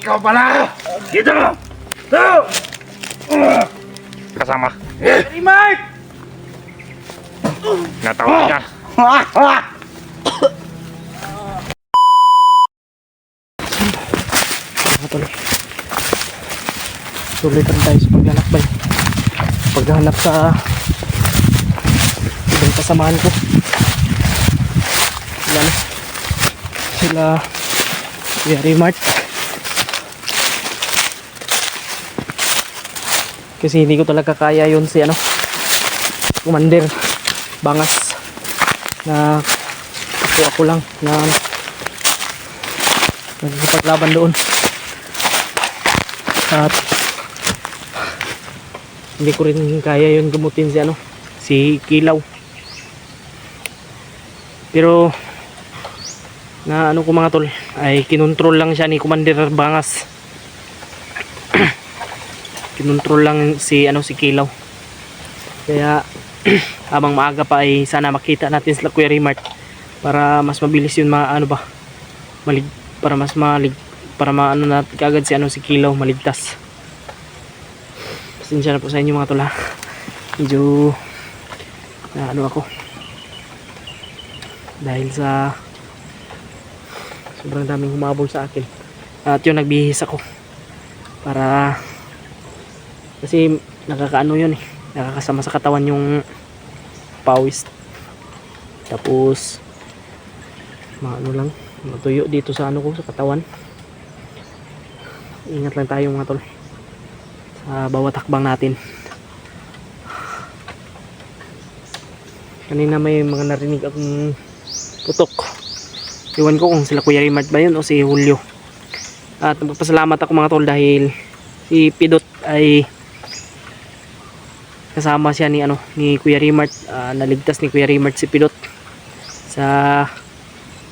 Ikaw pala! Dito! Dito! Kasama. Remark! Natawag niya. Tuloy. Sulitan tayo sa paglalakbay. Paghanap sa ibang kasamahan ko. Sila Kuya Remart. Kasi hindi ko talaga kaya yun si Commander Bangas na ako lang na nagpaglaban doon. At hindi ko rin kaya yun gamutin si Kilaw. Pero na ko mga tol ay kinontrol lang siya ni Commander Bangas. Kinontrol lang si Kilaw. Kaya habang maaga pa ay sana makita natin sila Kuya Remart para mas mabilis yun para maano natin kagad si Kilaw maligtas. Pasensya na po sa inyo mga tol ha. Medyo na ako dahil sa sobrang daming humabol sa akin. At yun, nagbihis ako para kasi nakakaano yun nakakasama sa katawan yung pawis. Tapos lang matuyo dito sa ko sa katawan. Ingat lang tayo mga tol sa bawat hakbang natin. Kanina may mga narinig akong putok. Iwan ko kung sila Kuya Remart ba yun o si Julio. At nagpapasalamat ako mga tol dahil si Pidot ay kasama siya ni Kuya Remart. Naligtas ni Kuya Remart si Pidot sa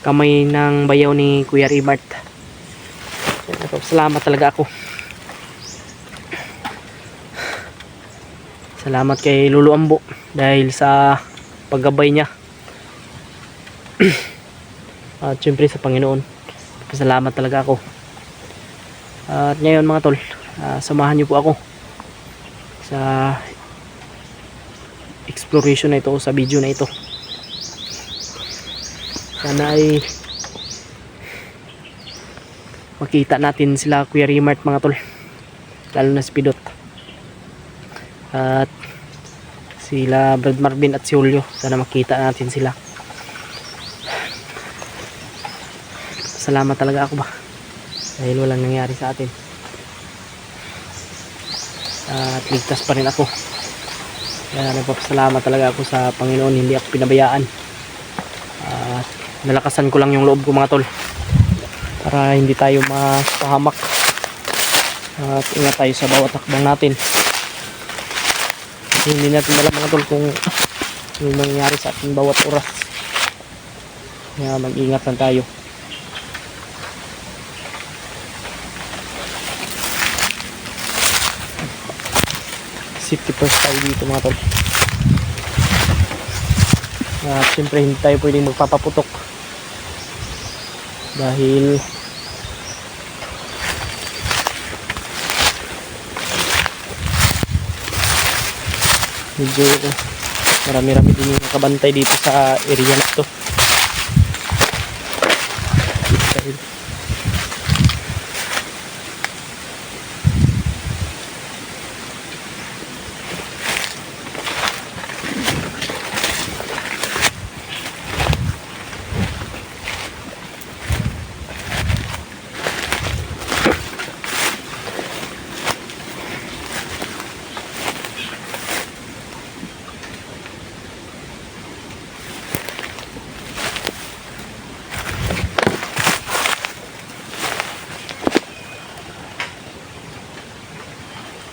kamay ng bayaw ni Kuya Remart. Nagpapasalamat talaga ako. Salamat kay Lolo Ambo dahil sa paggabay niya. At syempre sa Panginoon, pasalamat talaga ako. At ngayon mga tol, samahan niyo po ako sa exploration na ito o sa video na ito. Sana ay makita natin sila Kuya Remart mga tol, lalo na si Pidot at sila Brad Marvin at si Julio. Sana makita natin sila. Salamat talaga ako dahil walang nangyari sa atin at ligtas pa rin ako. Kaya nagpapasalamat talaga ako sa Panginoon, hindi ako pinabayaan. At nalakasan ko lang yung loob ko mga tol para hindi tayo mapahamak at ingat tayo sa bawat hakbang natin. Kasi hindi natin alam mga tol kung ano mangyayari sa ating bawat oras. Kaya mag-ingat lang tayo. Safety first tayo dito mga tol. At syempre hindi tayo pwedeng magpapaputok dahil medyo marami-rami din yung nakabantay dito sa area na ito.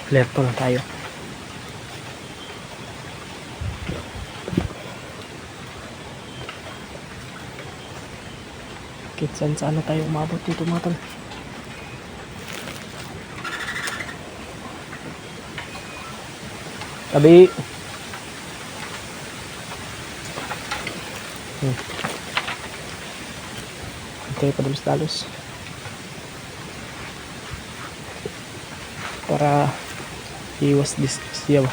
Alerto na tayo. Kitsan saan na tayo umabot dito mga tol. Tabi. Okay, padalos-dalos. para iwas siya ba.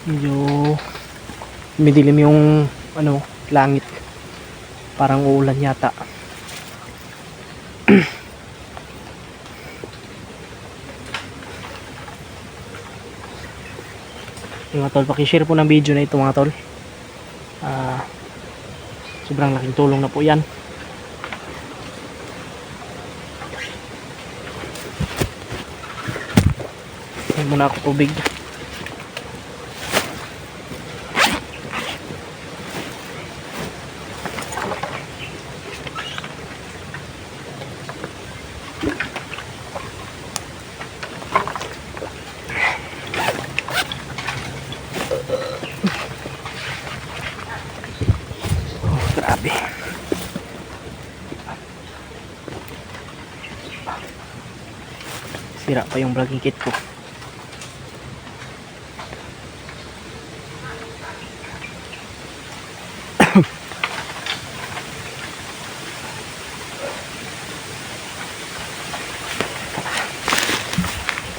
Medyo midilim yung ano, langit, parang uulan yata. Mga tol, pakishare po ng video na ito mga tol. Sobrang laking tulong na po yan. Yan muna ako tubig. Grabe. Sira pa yung vlogging kit ko.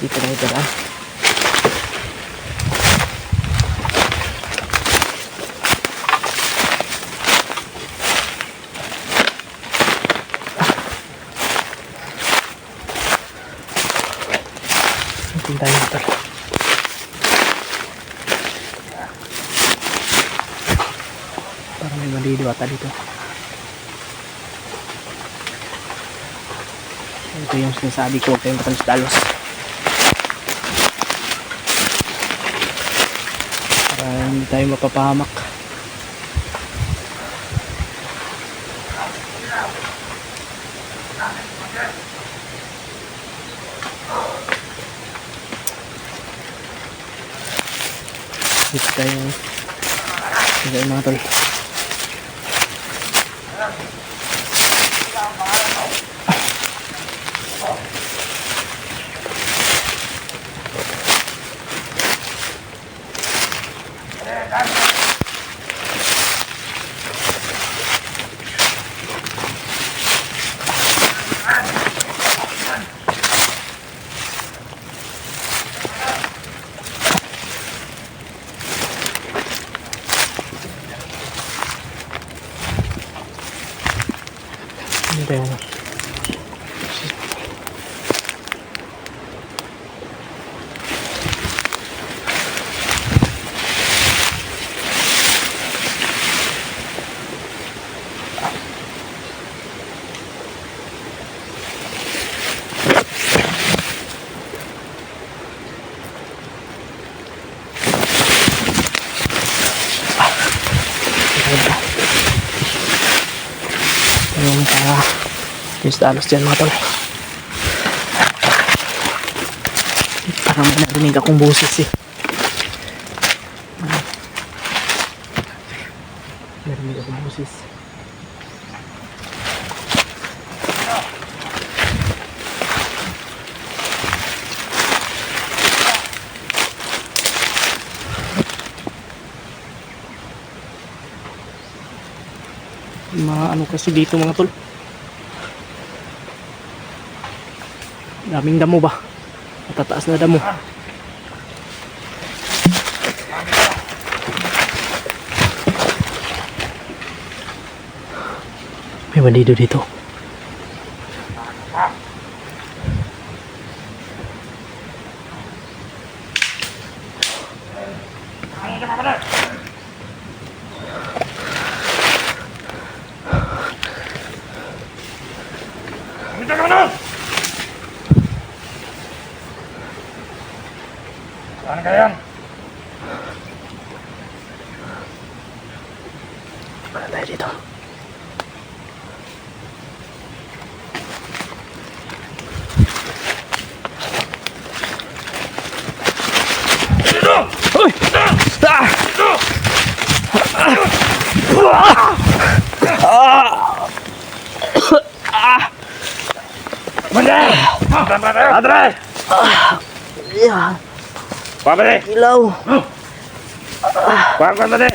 Dito na ito lang. Tayo ito. Parang may malido ata dito. Ito yung sinasabi ko, huwag kayong matalos-talos. Para hindi tayo mapapahamak. Dito tayo mga tol. Ano tayo? Yung talos dyan mga tol. Parang may narinig akong boses eh. Narinig akong boses. Mga ano kasi dito mga tol, daming damo ba, matataas na damo. May bandido dito. Saan ka yan? Wala tayo dito. Dito! Uy! Commander! Saan ba tayo? Andre! Yeah. Kuha ba di? Ilaw. Kuha ba di?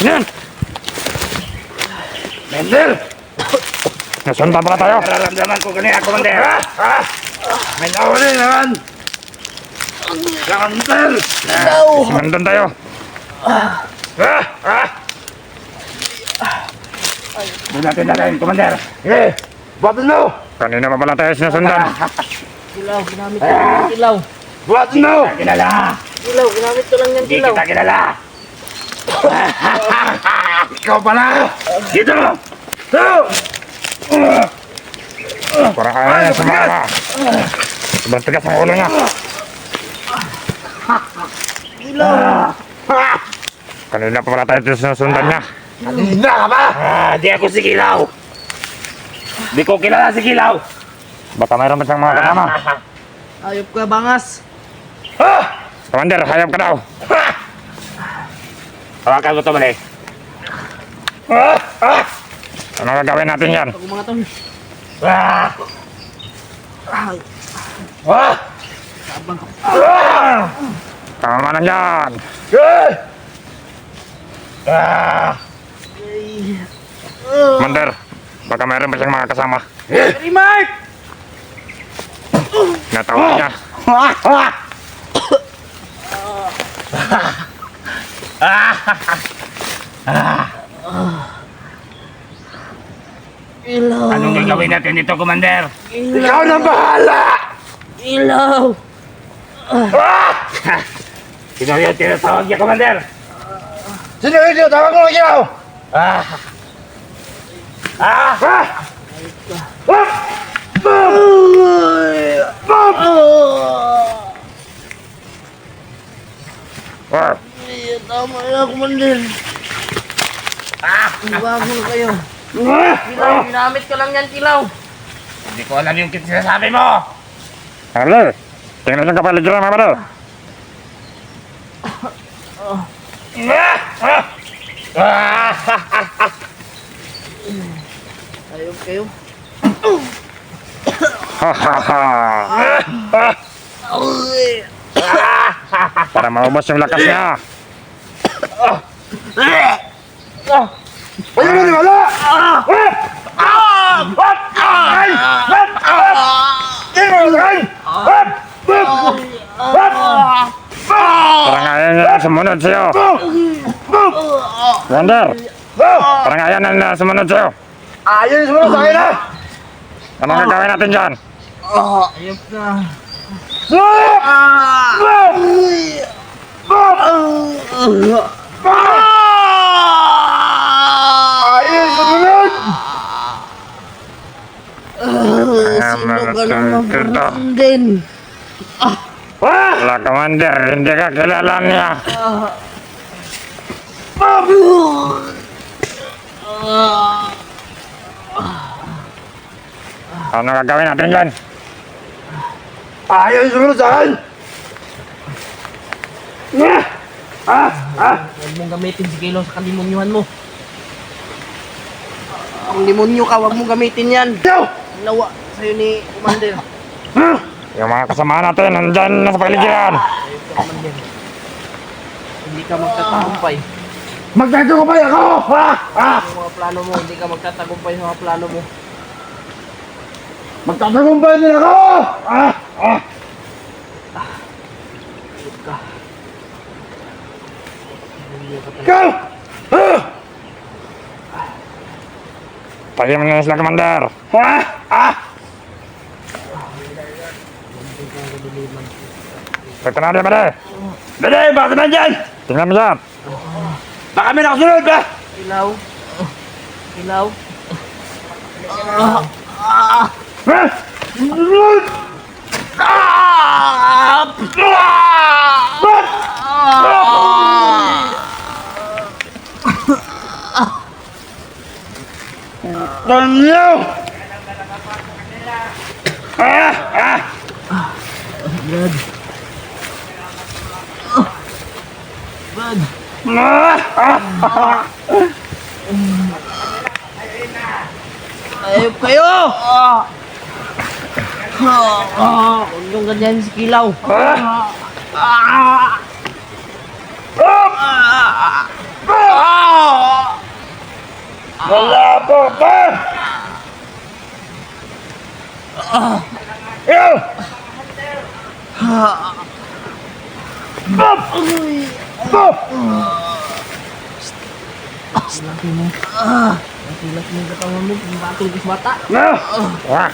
Yan! Mendel! Nasundan pala tayo. Nararamdaman ko kanina, Commander. May nahuli naman. Mendel! Ilaw. Nandun tayo. Doon natin dalayin, Commander. Eh! Buhatin mo! Kanina pa pala tayo sinusundan. Ilaw. Ginamit ko lang yan. Ilaw. Buhatin mo! Kilala! Ilaw. Ginamit ko lang yan. Hindi Ilaw. kita kilala! Ikaw pala! Dito! Parang kaya niya sumama. Sobrang tigas ang ulo niya. Ilaw. Kanina pa pala tayo sinusundan niya. Kanina ka ba? Di ako si Kilaw. Di ko kilala si Kilaw. Baka mayroon pa siyang mga kasama. Ayop ka, bangas. Commander, hayop ka daw. Hawakan mo ito mali. Ano gagawin natin yan? Pag mga to. Ay. Sabang. Tama na yan. Ay. Commander, baka mayroon pa siyang mga kasama. Remark! Natawag niya. Ilaw. Anong gagawin natin dito, Commander? Ilaw. Ikaw na bahala! Ilaw. Sino yung tinatawag niya, Commander? Sino yung tinatawag mo, ikaw? Ay, tama na, Commander. Bago na kayo. Kilaw, ginamit ko lang yan, Kilaw. Hindi ko alam yung sinasabi mo! Hello! Tingnan yung kapaligiran, mga bro! Ayop kayo. Ay. Para maubos yung lakas niya! Ayaw mo wala! Parang ayaw niya sumunod sa'yo! Commander! Parang ayaw na sumunod sa'yo! Ayaw niya sumunod sa akin na! Anong gagawin natin dyan? Ayop na. Ayaw sumunod! Sino ka naman din? Wala, Commander, hindi ka kilala niya. Ano gagawin natin dyan? Ayaw sumunod sa akin! Huwag mong gamitin si Kilaw sa kalimunyuhan mo. Kung demonyo ka, huwag mong gamitin yan. Nawa sa'yo ni Commander. Yung mga kasama natin, nandyan na sa paligiran. Ayop ka, Commander. Hindi ka magtatagumpay. Magtatagumpay ako! Yung mga plano mo, hindi ka magtatagumpay sa mga plano mo. Magtatagumpay din ako! Ayop ka. Ikaw! Tayo mo na sila, Commander. Pagka na rin, Bade! Bade, bakit naman dyan? Tingnan mo dyan. Baka may nakasunod ba? Kilaw. Kilaw. Sunod! Tanyo! Brad. Brad. Ayop kayo! Huwag yung ganyan si Kilaw. Malabo pa! Ew! Bob! Bob! Laki mo. Laki mo katawan mo. Ang batol bis bata. No! Ah!